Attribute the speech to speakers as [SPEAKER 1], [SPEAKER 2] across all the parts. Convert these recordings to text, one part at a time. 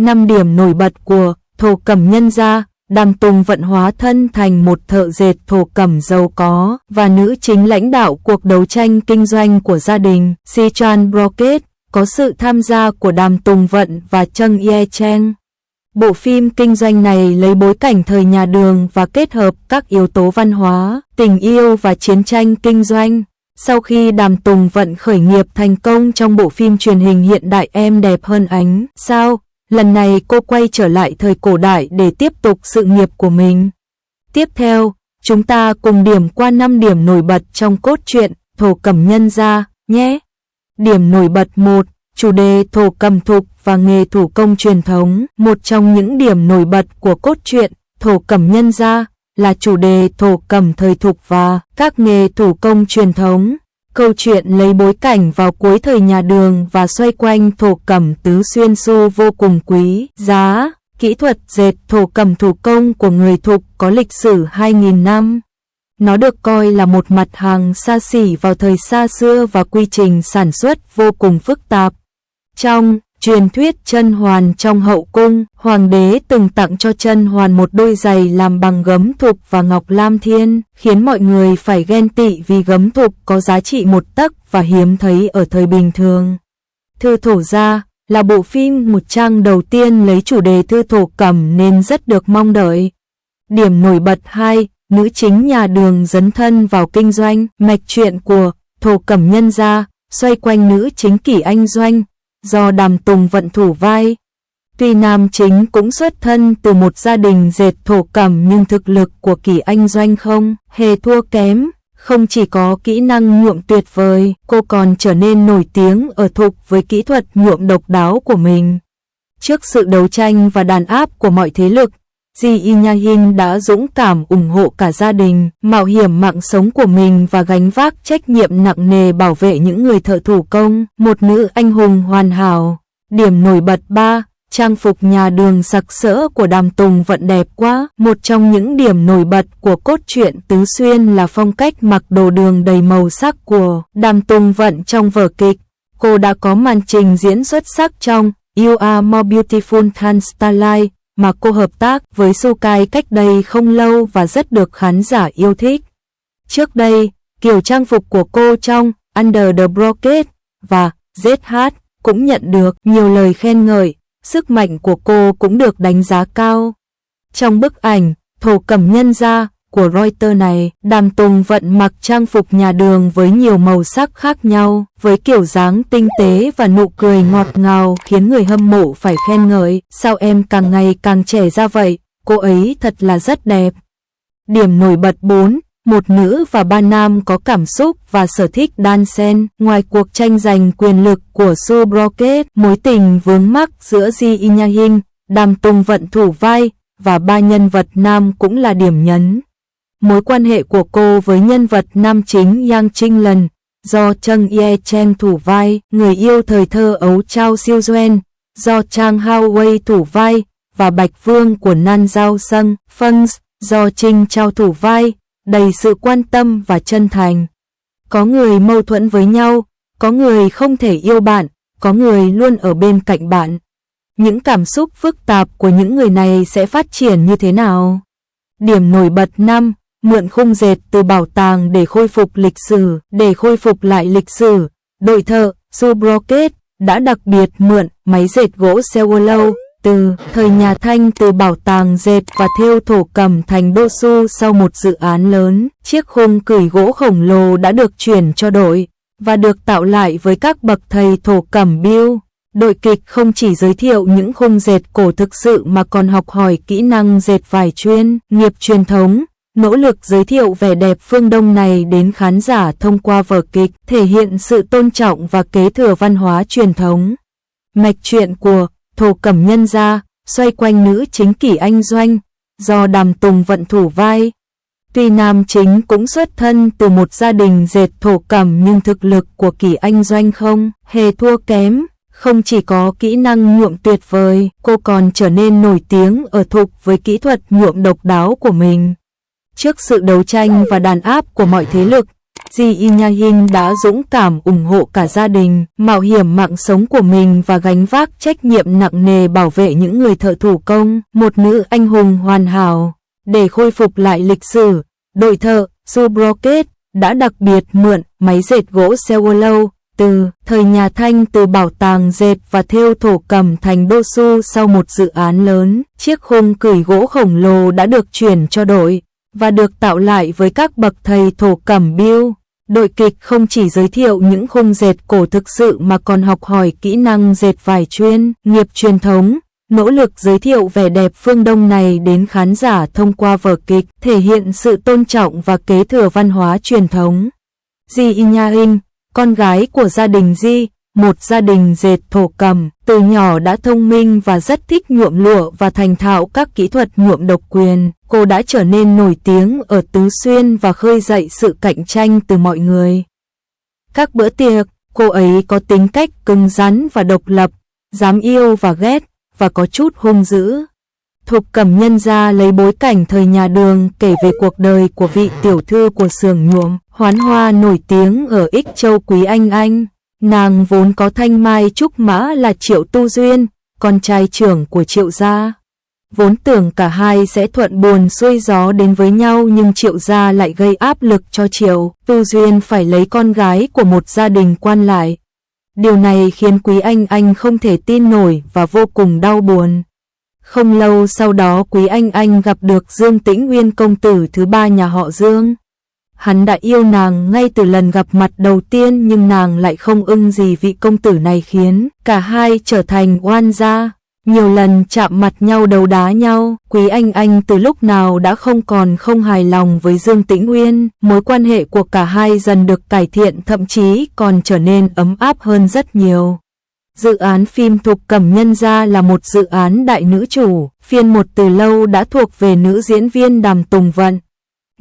[SPEAKER 1] 5 điểm nổi bật của thổ cẩm nhân gia. Đàm Tùng Vận hóa thân thành một thợ dệt thổ cẩm giàu có và nữ chính lãnh đạo cuộc đấu tranh kinh doanh của gia đình Sichuan Brocade, có sự tham gia của Đàm Tùng Vận và Cheng Ye Cheng. Bộ phim kinh doanh này lấy bối cảnh thời nhà Đường và kết hợp các yếu tố văn hóa, tình yêu và chiến tranh kinh doanh. Sau khi Đàm Tùng Vận khởi nghiệp thành công trong bộ phim truyền hình hiện đại Em đẹp hơn ánh sao, lần này cô quay trở lại thời cổ đại để tiếp tục sự nghiệp của mình. Tiếp theo, chúng ta cùng điểm qua 5 điểm nổi bật trong cốt truyện Thổ Cẩm Nhân Gia nhé. Điểm nổi bật 1. Chủ đề thổ cẩm thục và nghề thủ công truyền thống. Một trong những điểm nổi bật của cốt truyện Thổ Cẩm Nhân Gia là chủ đề thổ cẩm thời thục và các nghề thủ công truyền thống. Câu chuyện lấy bối cảnh vào cuối thời nhà Đường và xoay quanh thổ cẩm tứ xuyên xu vô cùng quý giá. Kỹ thuật dệt thổ cẩm thủ công của người Thục có lịch sử 2.000 năm. Nó được coi là một mặt hàng xa xỉ vào thời xa xưa và quy trình sản xuất vô cùng phức tạp. Trong truyền thuyết Chân Hoàn trong hậu cung, hoàng đế từng tặng cho Chân Hoàn một đôi giày làm bằng gấm thục và ngọc lam thiên, khiến mọi người phải ghen tị vì gấm thục có giá trị 1 tấc và hiếm thấy ở thời bình thường. Thư Thổ Gia là bộ phim một trang đầu tiên lấy chủ đề thư thổ cẩm nên rất được mong đợi. Điểm nổi bật 2. Nữ chính nhà Đường dấn thân vào kinh doanh. Mạch truyện của Thổ Cẩm Nhân Gia xoay quanh nữ chính Kỷ Anh Doanh, do Đàm Tùng Vận thủ vai. Tuy nam chính cũng xuất thân từ một gia đình dệt thổ cẩm nhưng thực lực của Kỷ Anh Doanh không hề thua kém. Không chỉ có kỹ năng nhuộm tuyệt vời, cô còn trở nên nổi tiếng ở Thục với kỹ thuật nhuộm độc đáo của mình. Trước sự đấu tranh và đàn áp của mọi thế lực, Ji Nha Hin đã dũng cảm ủng hộ cả gia đình, mạo hiểm mạng sống của mình và gánh vác trách nhiệm nặng nề bảo vệ những người thợ thủ công, một nữ anh hùng hoàn hảo. Điểm nổi bật 3. Trang phục nhà Đường sặc sỡ của Đàm Tùng Vận đẹp quá. Một trong những điểm nổi bật của cốt truyện Tứ Xuyên là phong cách mặc đồ Đường đầy màu sắc của Đàm Tùng Vận trong vở kịch. Cô đã có màn trình diễn xuất sắc trong You Are More Beautiful Than Starlight mà cô hợp tác với Sukai cách đây không lâu và rất được khán giả yêu thích. Trước đây, kiểu trang phục của cô trong Under the Brocade và ZH cũng nhận được nhiều lời khen ngợi, sức mạnh của cô cũng được đánh giá cao. Trong bức ảnh Thổ Cẩm Nhân Gia của Reuters này, Đàm Tùng Vận mặc trang phục nhà Đường với nhiều màu sắc khác nhau, với kiểu dáng tinh tế và nụ cười ngọt ngào khiến người hâm mộ phải khen ngợi. Sao em càng ngày càng trẻ ra vậy, cô ấy thật là rất đẹp. Điểm nổi bật 4. Một nữ và 3 nam có cảm xúc và sở thích đan xen. Ngoài cuộc tranh giành quyền lực của Su Brocade, mối tình vướng mắc giữa Ji Nha Hin, Đàm Tùng Vận thủ vai và 3 nhân vật nam cũng là điểm nhấn. Mối quan hệ của cô với nhân vật nam chính Yang Trinh-lần, do Cheng Ye Cheng thủ vai, người yêu thời thơ ấu Chao Siêu Duan, do Chang Hao Wei thủ vai, và Bạch Vương của Nan Giao Sung Phân, do Trinh Chao thủ vai, đầy sự quan tâm và chân thành. Có người mâu thuẫn với nhau, có người không thể yêu bạn, có người luôn ở bên cạnh bạn. Những cảm xúc phức tạp của những người này sẽ phát triển như thế nào? Điểm nổi bật 5. Mượn khung dệt từ bảo tàng để khôi phục lịch sử. Để khôi phục lại lịch sử, đội thợ Su Brocade đã đặc biệt mượn máy dệt gỗ Sewolo từ thời nhà Thanh từ bảo tàng dệt và thêu thổ cẩm thành đô su. Sau một dự án lớn, chiếc khung cửi gỗ khổng lồ đã được chuyển cho đội và được tạo lại với các bậc thầy thổ cẩm biêu. Đội kịch không chỉ giới thiệu những khung dệt cổ thực sự mà còn học hỏi kỹ năng dệt vải chuyên nghiệp truyền thống, nỗ lực giới thiệu vẻ đẹp phương Đông này đến khán giả thông qua vở kịch, thể hiện sự tôn trọng và kế thừa văn hóa truyền thống. Mạch truyện của Thổ Cẩm Nhân Gia xoay quanh nữ chính Kỷ Anh Doanh, do Đàm Tùng Vận thủ vai. Tuy nam chính cũng xuất thân từ một gia đình dệt thổ cẩm nhưng thực lực của Kỷ Anh Doanh không hề thua kém. Không chỉ có kỹ năng nhuộm tuyệt vời, cô còn trở nên nổi tiếng ở Thục với kỹ thuật nhuộm độc đáo của mình. Trước sự đấu tranh và đàn áp của mọi thế lực, Ji Nha-hin đã dũng cảm ủng hộ cả gia đình, mạo hiểm mạng sống của mình và gánh vác trách nhiệm nặng nề bảo vệ những người thợ thủ công, một nữ anh hùng hoàn hảo. Để khôi phục lại lịch sử, đội thợ Subrocket đã đặc biệt mượn máy dệt gỗ Sewolo từ thời nhà Thanh từ bảo tàng dệt và thêu thổ cẩm thành Đô Su. Sau một dự án lớn, chiếc khung cửi gỗ khổng lồ đã được chuyển cho đội và được tạo lại với các bậc thầy thổ cẩm Bill. Đội kịch không chỉ giới thiệu những khung dệt cổ thực sự mà còn học hỏi kỹ năng dệt vải chuyên nghiệp truyền thống, nỗ lực giới thiệu vẻ đẹp phương Đông này đến khán giả thông qua vở kịch, thể hiện sự tôn trọng và kế thừa văn hóa truyền thống. Ji Nha-hin, con gái của gia đình Ji, một gia đình dệt thổ cẩm, từ nhỏ đã thông minh và rất thích nhuộm lụa và thành thạo các kỹ thuật nhuộm độc quyền. Cô đã trở nên nổi tiếng ở Tứ Xuyên và khơi dậy sự cạnh tranh từ mọi người. Các bữa tiệc, cô ấy có tính cách cứng rắn và độc lập, dám yêu và ghét, và có chút hung dữ. Thục Cẩm Nhân Gia lấy bối cảnh thời nhà Đường kể về cuộc đời của vị tiểu thư của xưởng nhuộm Hoán Hoa nổi tiếng ở Ích Châu Quý Anh. Nàng vốn có thanh mai trúc mã là Triệu Tu Duyên, con trai trưởng của Triệu gia. Vốn tưởng cả hai sẽ thuận buồm xuôi gió đến với nhau, nhưng Triệu gia lại gây áp lực cho Triệu Tu Duyên phải lấy con gái của một gia đình quan lại. Điều này khiến Quý Anh không thể tin nổi và vô cùng đau buồn. Không lâu sau đó Quý Anh gặp được Dương Tĩnh Uyên, công tử thứ ba nhà họ Dương. Hắn đã yêu nàng ngay từ lần gặp mặt đầu tiên, nhưng nàng lại không ưng gì vị công tử này, khiến cả hai trở thành oan gia. Nhiều lần chạm mặt nhau đấu đá nhau, Quý Anh từ lúc nào đã không hài lòng với Dương Tĩnh Uyên. Mối quan hệ của cả hai dần được cải thiện, thậm chí còn trở nên ấm áp hơn rất nhiều. Dự án phim Thục Cẩm Nhân Gia là một dự án đại nữ chủ, phiên 1 từ lâu đã thuộc về nữ diễn viên Đàm Tùng Vận.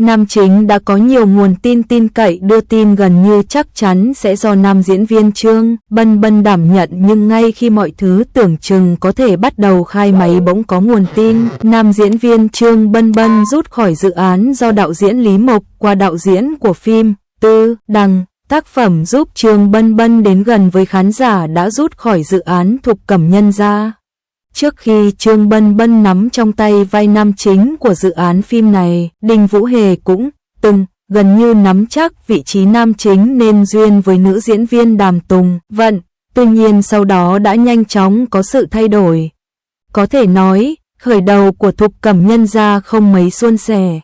[SPEAKER 1] Nam chính đã có nhiều nguồn tin cậy đưa tin gần như chắc chắn sẽ do nam diễn viên Trương Bân Bân đảm nhận, nhưng ngay khi mọi thứ tưởng chừng có thể bắt đầu khai máy, bỗng có nguồn tin nam diễn viên Trương Bân Bân rút khỏi dự án do đạo diễn Lý Mộc qua đạo diễn của phim Tư Đằng. Tác phẩm giúp Trương Bân Bân đến gần với khán giả đã rút khỏi dự án Thục Cẩm Nhân Gia. Trước khi Trương Bân Bân nắm trong tay vai nam chính của dự án phim này, Đinh Vũ Hề cũng từng gần như nắm chắc vị trí nam chính nên duyên với nữ diễn viên Đàm Tùng Vận. Tuy nhiên sau đó đã nhanh chóng có sự thay đổi. Có thể nói, khởi đầu của Thục Cẩm Nhân Gia không mấy suôn sẻ.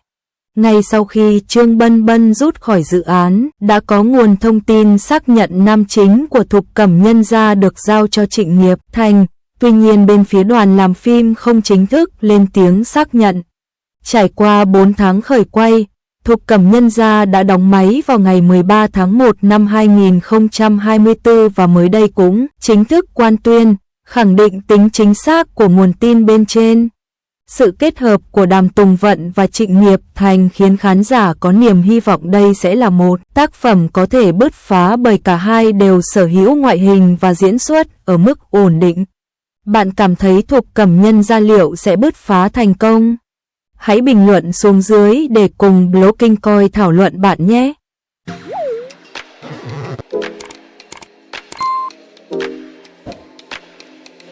[SPEAKER 1] Ngay sau khi Trương Bân Bân rút khỏi dự án, đã có nguồn thông tin xác nhận nam chính của Thục Cẩm Nhân Gia được giao cho Trịnh Nghiệp Thành. Tuy nhiên bên phía đoàn làm phim không chính thức lên tiếng xác nhận. Trải qua 4 tháng khởi quay, Thục Cẩm Nhân Gia đã đóng máy vào ngày 13 tháng 1 năm 2024 và mới đây cũng chính thức quan tuyên, khẳng định tính chính xác của nguồn tin bên trên. Sự kết hợp của Đàm Tùng Vận và Trịnh Nghiệp Thành khiến khán giả có niềm hy vọng đây sẽ là một tác phẩm có thể bứt phá, bởi cả hai đều sở hữu ngoại hình và diễn xuất ở mức ổn định. Bạn cảm thấy Thục Cẩm Nhân Gia liệu sẽ bứt phá thành công? Hãy bình luận xuống dưới để cùng Blogging Coi thảo luận bạn nhé!